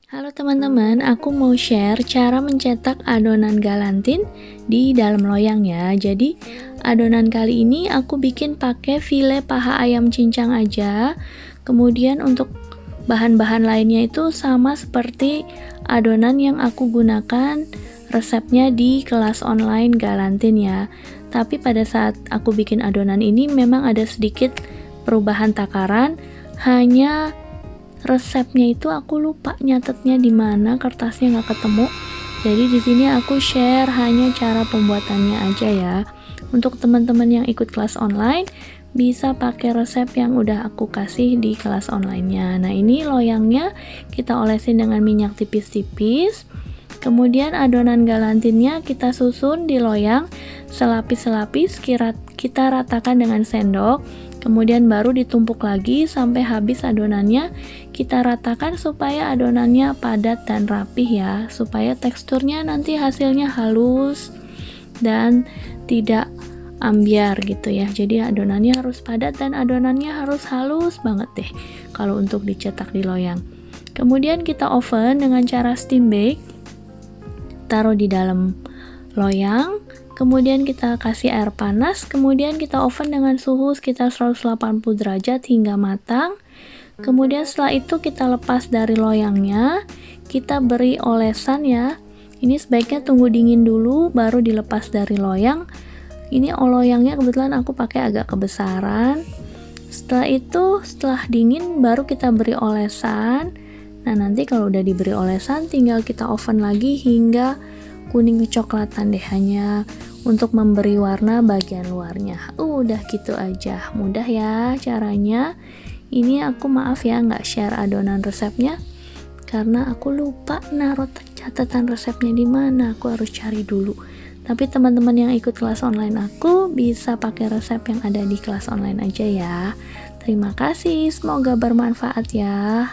Halo teman-teman, aku mau share cara mencetak adonan galantin di dalam loyang ya. Jadi adonan kali ini aku bikin pakai file paha ayam cincang aja. Kemudian untuk bahan-bahan lainnya itu sama seperti adonan yang aku gunakan resepnya di kelas online galantin ya. Tapi pada saat aku bikin adonan ini memang ada sedikit perubahan takaran, hanya resepnya itu aku lupa nyatetnya di mana, kertasnya nggak ketemu. Jadi di sini aku share hanya cara pembuatannya aja ya. Untuk teman-teman yang ikut kelas online bisa pakai resep yang udah aku kasih di kelas online-nya. Nah, ini loyangnya kita olesin dengan minyak tipis-tipis. Kemudian adonan galantinnya kita susun di loyang selapis-selapis, kita ratakan dengan sendok. Kemudian baru ditumpuk lagi sampai habis adonannya. Kita ratakan supaya adonannya padat dan rapih ya, supaya teksturnya nanti hasilnya halus dan tidak ambyar gitu ya. Jadi adonannya harus padat dan adonannya harus halus banget deh kalau untuk dicetak di loyang. Kemudian kita oven dengan cara steam bake. Taruh di dalam loyang, kemudian kita kasih air panas, kemudian kita oven dengan suhu sekitar 180 derajat hingga matang. Kemudian setelah itu kita lepas dari loyangnya, kita beri olesan ya. Ini sebaiknya tunggu dingin dulu baru dilepas dari loyang. Ini loyangnya kebetulan aku pakai agak kebesaran. Setelah dingin baru kita beri olesan. Nah, nanti kalau udah diberi olesan tinggal kita oven lagi hingga kuning kecoklatan deh, hanya untuk memberi warna bagian luarnya. Udah gitu aja, mudah ya caranya. Ini aku maaf ya nggak share adonan resepnya karena aku lupa naruh catatan resepnya di mana, aku harus cari dulu. Tapi teman-teman yang ikut kelas online aku bisa pakai resep yang ada di kelas online aja ya. Terima kasih, semoga bermanfaat ya.